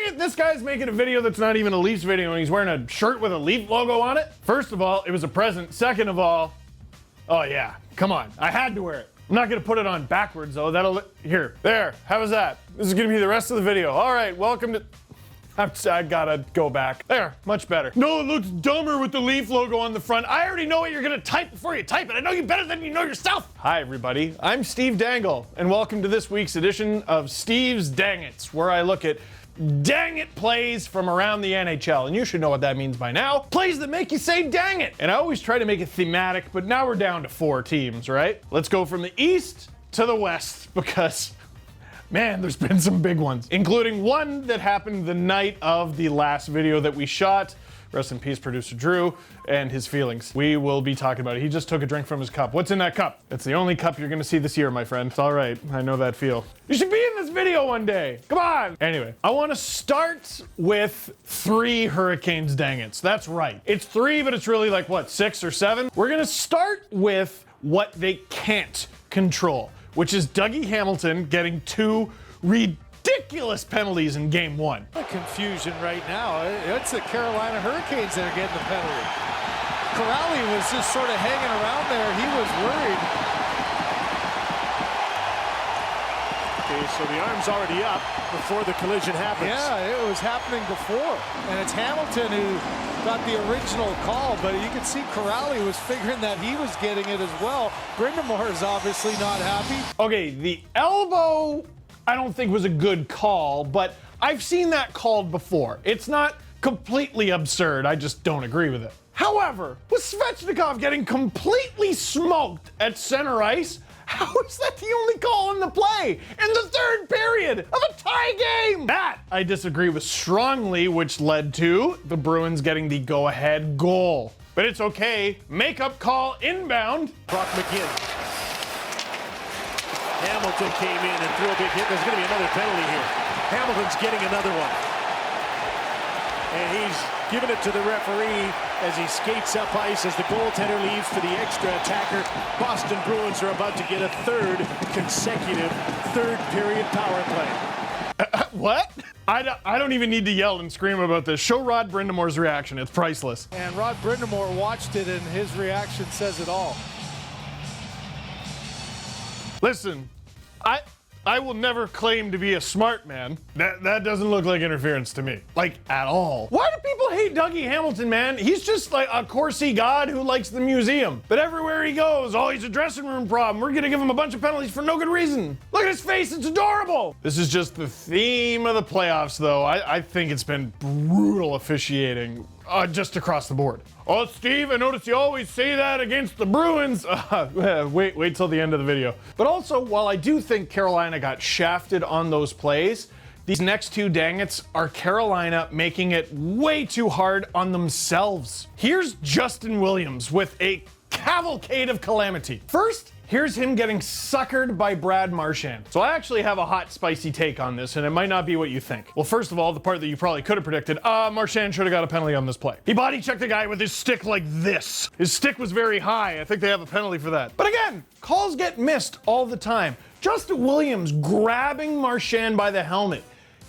it, this guy's making a video that's not even a Leafs video and he's wearing a shirt with a Leaf logo on it. First of all, it was a present. Second of all, oh yeah, come on, I had to wear it. I'm not gonna put it on backwards though, here, there, how was that? This is gonna be the rest of the video. All right, welcome to, I gotta go back. There, much better. No, it looks dumber with the Leaf logo on the front. I already know what you're gonna type before you type it. I know you better than you know yourself. Hi everybody, I'm Steve Dangle, and welcome to this week's edition of Steve's Dang It's, where I look at dang it plays from around the NHL, and you should know what that means by now. Plays that make you say dang it. And I always try to make it thematic, but now we're down to 4 teams, right? Let's go from the East to the West, because man, there's been some big ones, including one that happened the night of the last video that we shot. Rest in peace, producer Drew, and his feelings. We will be talking about it. He just took a drink from his cup. What's in that cup? It's the only cup you're gonna see this year, my friend. It's all right, I know that feel. You should be in this video one day, come on. Anyway, I wanna start with 3 Hurricanes dang-its. That's right, it's 3, but it's really like, what, 6 or 7? We're gonna start with what they can't control, which is Dougie Hamilton getting 2 ridiculous penalties in game 1. Confusion right now. It's the Carolina Hurricanes that are getting the penalty. Corrali was just sort of hanging around there. He was worried. Okay, so the arm's already up before the collision happens. Yeah, it was happening before. And it's Hamilton who got the original call, but you can see Corrali was figuring that he was getting it as well. Brind'Amour is obviously not happy. Okay, the elbow I don't think was a good call, but I've seen that called before. It's not completely absurd, I just don't agree with it. However, with Svechnikov getting completely smoked at center ice, how is that the only call in the play in the 3rd period of a tie game? That I disagree with strongly, which led to the Bruins getting the go-ahead goal. But it's okay, makeup call inbound. Brock McGinn. Hamilton came in and threw a big hit. There's going to be another penalty here. Hamilton's getting another one. And he's giving it to the referee as he skates up ice as the goaltender leaves for the extra attacker. Boston Bruins are about to get a 3rd consecutive 3rd period power play. What? I don't even need to yell and scream about this. Show Rod Brind'Amour's reaction. It's priceless. And Rod Brind'Amour watched it, and his reaction says it all. Listen, I will never claim to be a smart man. That doesn't look like interference to me. Like, at all. Why do people hate Dougie Hamilton, man? He's just like a Corsi god who likes the museum. But everywhere he goes, oh, he's a dressing room problem. We're gonna give him a bunch of penalties for no good reason. Look at his face, it's adorable. This is just the theme of the playoffs, though. I think it's been brutal officiating. Just across the board. Oh, Steve, I noticed you always say that against the Bruins. Wait till the end of the video. But also, while I do think Carolina got shafted on those plays, these next 2 dang-its are Carolina making it way too hard on themselves. Here's Justin Williams with a cavalcade of calamity. First, here's him getting suckered by Brad Marchand. So I actually have a hot, spicy take on this, and it might not be what you think. Well, first of all, the part that you probably could have predicted, Marchand should have got a penalty on this play. He body checked the guy with his stick like this. His stick was very high. I think they have a penalty for that. But again, calls get missed all the time. Justin Williams grabbing Marchand by the helmet.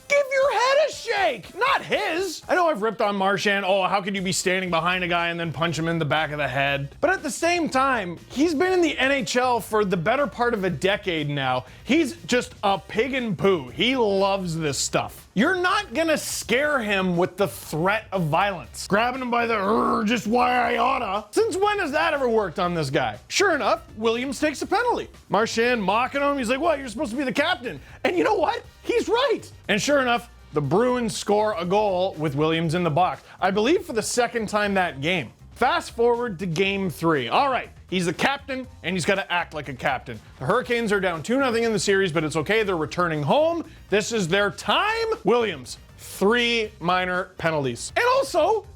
Give your head a shake, not his. I know I've ripped on Marchand. Oh, how could you be standing behind a guy and then punch him in the back of the head? But at the same time, he's been in the NHL for the better part of a decade now. He's just a pig and poo. He loves this stuff. You're not gonna scare him with the threat of violence. Grabbing him by the just why I oughta. Since when has that ever worked on this guy? Sure enough, Williams takes a penalty. Marchand mocking him. He's like, what, you're supposed to be the captain. And you know what? He's right. And sure enough, the Bruins score a goal with Williams in the box. I believe for the 2nd time that game. Fast forward to game 3. All right, he's the captain and he's got to act like a captain. The Hurricanes are down 2-0 in the series, but it's okay. They're returning home. This is their time. Williams, 3 minor penalties. And also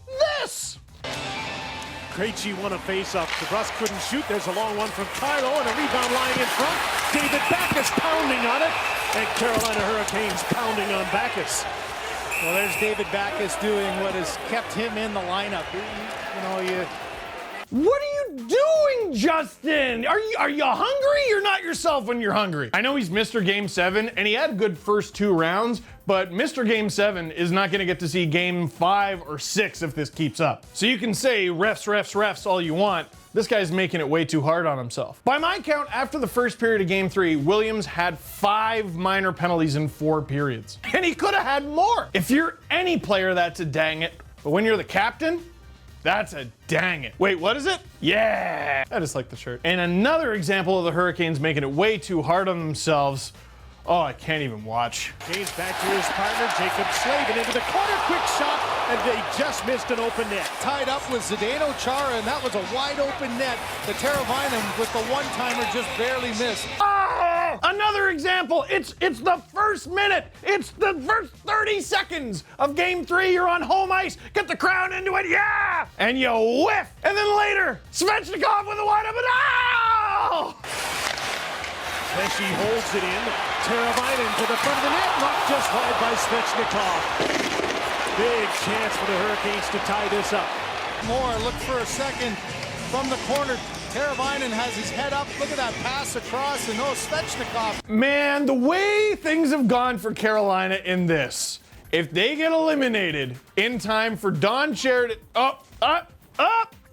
this. Krejci won a faceoff. DeBrusk couldn't shoot. There's a long one from Kylo and a rebound lying in front. David Backes pounding on it. And Carolina Hurricanes pounding on Backes. Well, there's David Backes doing what has kept him in the lineup. What are you doing, doing, Justin? Are you hungry? You're not yourself when you're hungry. I know he's Mr. Game 7, and he had a good first 2 rounds, but Mr. Game 7 is not going to get to see Game 5 or 6 if this keeps up. So you can say refs all you want. This guy's making it way too hard on himself. By my count, after the first period of Game 3, Williams had 5 minor penalties in 4 periods. And he could have had more. If you're any player, that's a dang it. But when you're the captain, that's a dang it. Wait, what is it? Yeah! I just like the shirt. And another example of the Hurricanes making it way too hard on themselves. Oh, I can't even watch. Kane's back to his partner, Jacob Slavin into the corner, quick shot, and they just missed an open net. Tied up with Zdeno Chara, and that was a wide open net. The Teravainen with the one-timer just barely missed. Oh, another example. It's the first minute. It's the first 30 seconds of Game 3. You're on home ice. Get the crowd into it. Yeah! And you whiff. And then later, Svechnikov with a wide open. Oh! Pesci holds it in. Teravainen to the front of the net. Knocked just wide by Svechnikov. Big chance for the Hurricanes to tie this up. Moore looked for a second from the corner. Teravainen has his head up. Look at that pass across, and Svechnikov. Man, the way things have gone for Carolina in this, if they get eliminated in time for Don Sheridan, up.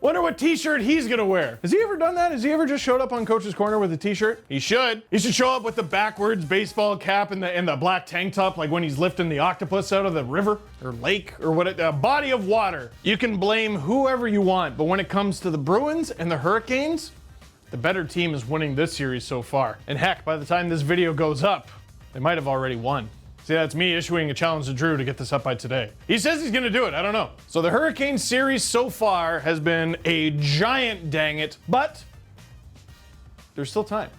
Wonder what t-shirt he's gonna wear. Has he ever done that? Has he ever just showed up on Coach's Corner with a t-shirt? He should. He should show up with the backwards baseball cap and the black tank top, like when he's lifting the octopus out of the river or lake or a body of water. You can blame whoever you want, but when it comes to the Bruins and the Hurricanes, the better team is winning this series so far. And heck, by the time this video goes up, they might have already won. See, that's me issuing a challenge to Drew to get this up by today. He says he's gonna do it, I don't know. So the Hurricane series so far has been a giant dang it, but there's still time.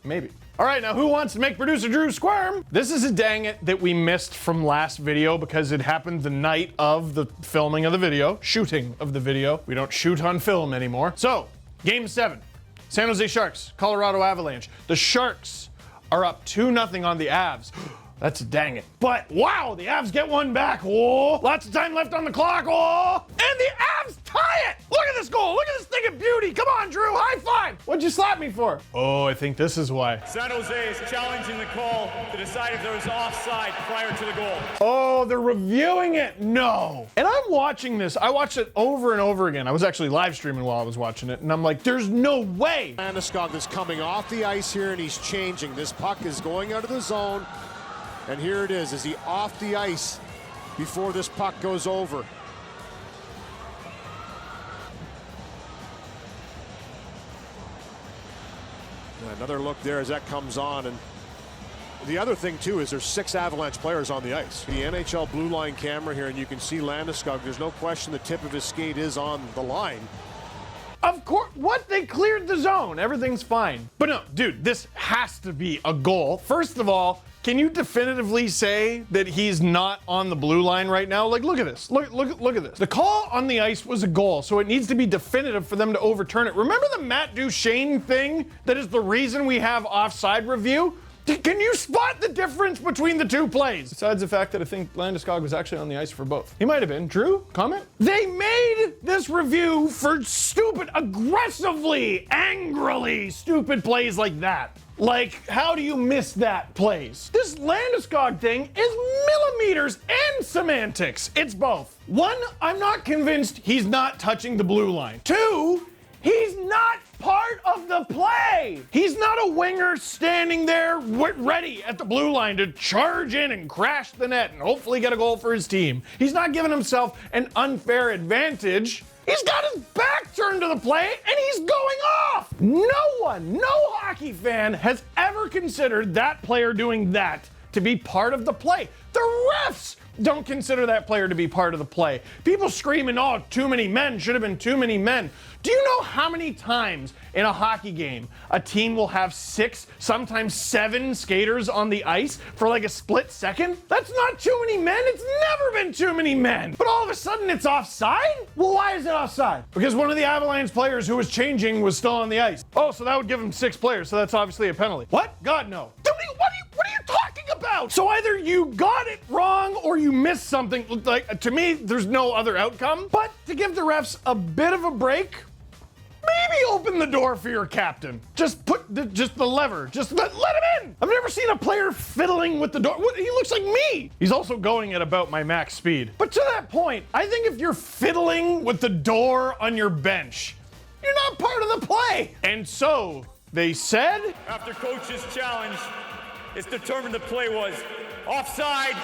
Maybe. All right, now who wants to make producer Drew squirm? This is a dang it that we missed from last video because it happened the night of the filming of the video, shooting of the video. We don't shoot on film anymore. So, Game 7, San Jose Sharks, Colorado Avalanche. The Sharks are up 2-0 on the Avs. That's a dang it. But wow, the Avs get one back. Oh, lots of time left on the clock. Oh, and the Avs tie it. Look at this goal. Look at this thing of beauty. Come on, Drew, high five. What'd you slap me for? Oh, I think this is why. San Jose is challenging the call to decide if there was offside prior to the goal. Oh, they're reviewing it. No. And I'm watching this. I watched it over and over again. I was actually live streaming while I was watching it, and I'm like, there's no way. Landeskog is coming off the ice here, and he's changing. This puck is going out of the zone. And here it is he off the ice before this puck goes over. Another look there as that comes on. And the other thing, too, is there's 6 Avalanche players on the ice. The NHL blue line camera here, and you can see Landeskog. There's no question the tip of his skate is on the line. Of course, what? They cleared the zone. Everything's fine. But no, dude, this has to be a goal. First of all, can you definitively say that he's not on the blue line right now? Like, look at this. Look at this. The call on the ice was a goal, so it needs to be definitive for them to overturn it. Remember the Matt Duchene thing that is the reason we have offside review? Can you spot the difference between the two plays? Besides the fact that I think Landeskog was actually on the ice for both. He might have been. Drew, comment? They made this review for stupid, aggressively, angrily stupid plays like that. Like, how do you miss that plays? This Landeskog thing is millimeters and semantics. It's both. 1, I'm not convinced he's not touching the blue line. 2, he's not part of the play. He's not a winger standing there ready at the blue line to charge in and crash the net and hopefully get a goal for his team. He's not giving himself an unfair advantage. He's got his back turned to the play and he's going off. No hockey fan has ever considered that player doing that to be part of the play. The refs don't consider that player to be part of the play. People screaming, oh, too many men, should have been too many men. Do you know how many times in a hockey game a team will have 6, sometimes 7 skaters on the ice for like a split second? That's not too many men. It's never been too many men. But all of a sudden it's offside? Well, why is it offside? Because one of the Avalanche players who was changing was still on the ice. Oh, so that would give him 6 players, so that's obviously a penalty. What? God, no. What are you talking about? So either you got it wrong or you missed something. Like, to me, there's no other outcome. But to give the refs a bit of a break, maybe open the door for your captain. Just put just the lever. Just let him in. I've never seen a player fiddling with the door. He looks like me. He's also going at about my max speed. But to that point, I think if you're fiddling with the door on your bench, you're not part of the play. And so they said, After coach's challenge, it's determined the play was offside.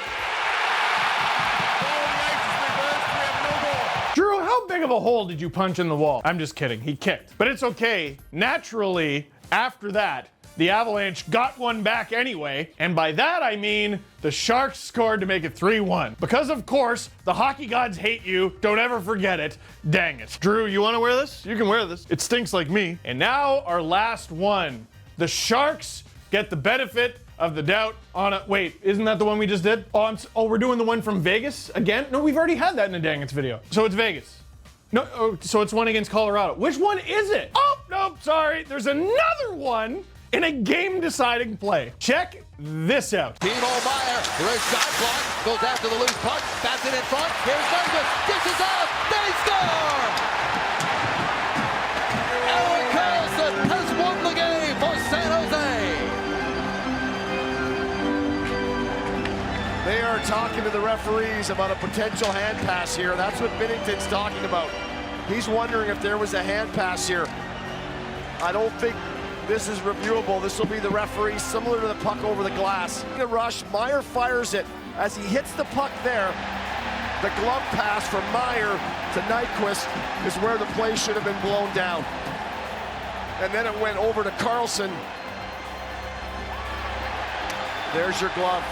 Drew, how big of a hole did you punch in the wall? I'm just kidding. He kicked. But it's okay. Naturally, after that, the Avalanche got one back anyway. And by that, I mean the Sharks scored to make it 3-1. Because, of course, the hockey gods hate you. Don't ever forget it. Dang it. Drew, you want to wear this? You can wear this. It stinks like me. And now our last one. The Sharks get the benefit of the doubt on a... Wait, isn't that the one we just did? Oh, we're doing the one from Vegas again? No, we've already had that in a Dang It's video. So it's Vegas. No, so it's one against Colorado. Which one is it? Oh, no, sorry. There's another one in a game-deciding play. Check this out. Meier, right shot block, goes after the loose puck, bats it in front, here's Dangle, dishes off, they score! Erik Karlsson has won the game for San Jose! They are talking to the referees about a potential hand pass here. That's what Binnington's talking about. He's wondering if there was a hand pass here. I don't think this is reviewable. This will be the referee, similar to the puck over the glass. The rush, Meier fires it. As he hits the puck there, the glove pass from Meier to Nyquist is where the play should have been blown down. And then it went over to Karlsson. There's your glove.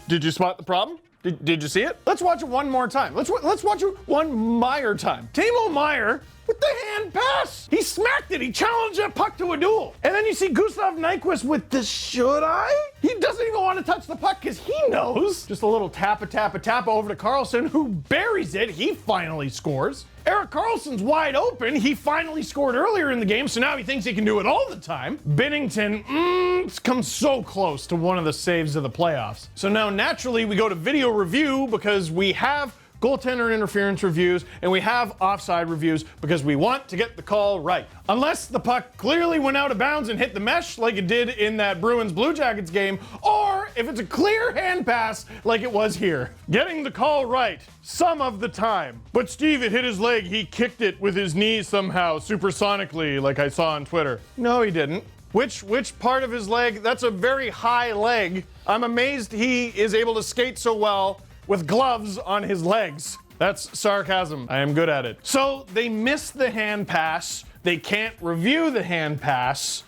Did you spot the problem? Did you see it? Let's watch it one more time. Let's watch it one Meier time. Timo Meier with the hand pass. He smacked it. He challenged that puck to a duel. And then you see Gustav Nyquist with the should I? He doesn't even want to touch the puck because he knows. Just a little tap over to Karlsson, who buries it. He finally scores. Erik Karlsson's wide open. He finally scored earlier in the game, so now he thinks he can do it all the time. Binnington comes so close to one of the saves of the playoffs. So now naturally we go to video review because we have goaltender interference reviews and we have offside reviews because we want to get the call right. Unless the puck clearly went out of bounds and hit the mesh like it did in that Bruins Blue Jackets game, or if it's a clear hand pass like it was here. Getting the call right some of the time. But Steve, it hit his leg. He kicked it with his knee somehow, supersonically, like I saw on Twitter. No, he didn't. Which part of his leg? That's a very high leg. I'm amazed he is able to skate so well with gloves on his legs. That's sarcasm. I am good at it. So they missed the hand pass. They can't review the hand pass.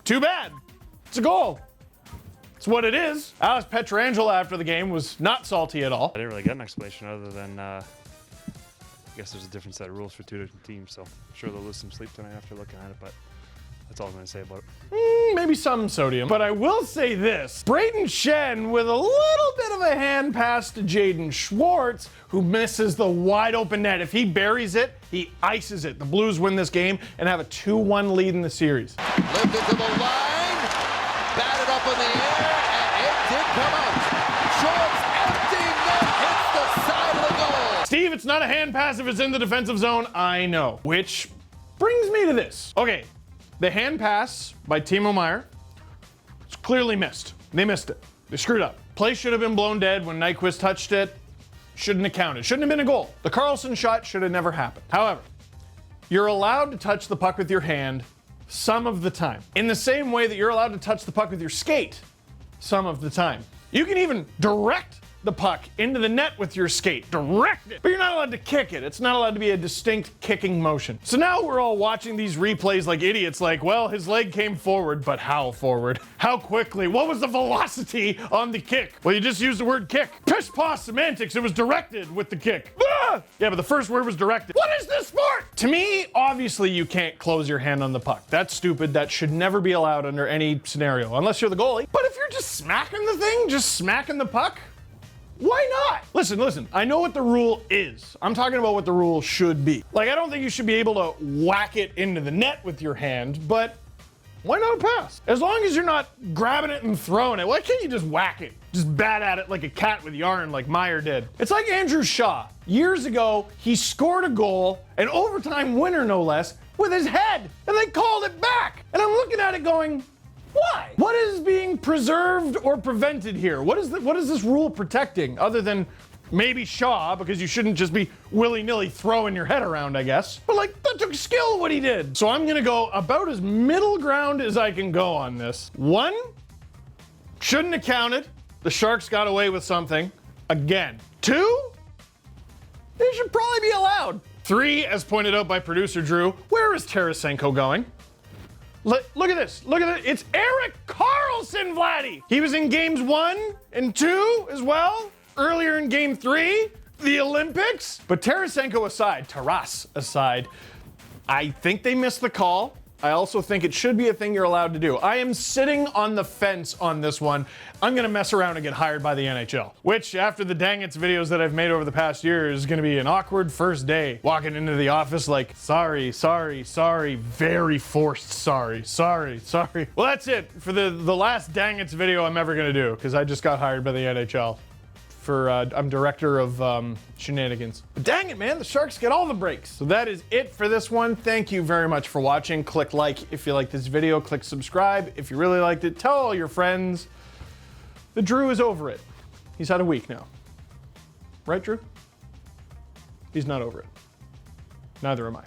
Too bad. It's a goal. It's what it is. Alex Pietrangelo after the game was not salty at all. I didn't really get an explanation other than I guess there's a different set of rules for two different teams, so I'm sure they'll lose some sleep tonight after looking at it, but that's all I'm going to say about it. Maybe some sodium. But I will say this. Brayden Schenn with a little bit of a hand pass to Jaden Schwartz, who misses the wide open net. If he buries it, he ices it. The Blues win this game and have a 2-1 lead in the series. Lifted to the line, batted up in the air, and it did come out. Schwartz, empty net, hits the side of the goal. Steve, it's not a hand pass if it's in the defensive zone. I know. Which brings me to this. Okay. The hand pass by Timo Meier was clearly missed. They missed it. They screwed up. Play should have been blown dead when Nyquist touched it. Shouldn't have counted. Shouldn't have been a goal. The Karlsson shot should have never happened. However, you're allowed to touch the puck with your hand some of the time. In the same way that you're allowed to touch the puck with your skate some of the time. You can even direct the puck into the net with your skate. Direct it. But you're not allowed to kick it. It's not allowed to be a distinct kicking motion. So now we're all watching these replays like idiots, like, well, his leg came forward, but how forward? How quickly? What was the velocity on the kick? Well, you just used the word kick. Piss posh semantics. It was directed with the kick. Ah! Yeah, but the first word was directed. What is this sport? To me, obviously you can't close your hand on the puck. That's stupid. That should never be allowed under any scenario, unless you're the goalie. But if you're just smacking the thing, just smacking the puck, why not? Listen, I know what the rule is. I'm talking about what the rule should be. Like, I don't think you should be able to whack it into the net with your hand, but why not a pass? As long as you're not grabbing it and throwing it, why can't you just whack it? Just bat at it like a cat with yarn like Meier did. It's like Andrew Shaw. Years ago, he scored a goal, an overtime winner no less, with his head, and they called it back. And I'm looking at it going, why? What is being preserved or prevented here? What is this rule protecting other than maybe Shaw, because you shouldn't just be willy-nilly throwing your head around, I guess. But like, that took skill what he did. So I'm gonna go about as middle ground as I can go on this. 1, shouldn't have counted. The Sharks got away with something. Again. 2, they should probably be allowed. 3, as pointed out by producer Drew, where is Tarasenko going? Look at this. Look at it. It's Erik Karlsson, Vladdy. He was in games 1 and 2 as well. Earlier in game 3, the Olympics. But Tarasenko aside, Taras aside, I think they missed the call. I also think it should be a thing you're allowed to do. I am sitting on the fence on this one. I'm gonna mess around and get hired by the NHL. Which, after the dang it's videos that I've made over the past year, is gonna be an awkward first day. Walking into the office like, sorry, very forced sorry. Well, that's it for the last dang it's video I'm ever gonna do, because I just got hired by the NHL. I'm director of shenanigans. But dang it, man, the Sharks get all the breaks. So that is it for this one. Thank you very much for watching. Click like if you like this video. Click subscribe if you really liked it. Tell all your friends. The Drew is over it. He's had a week now. Right, Drew? He's not over it. Neither am I.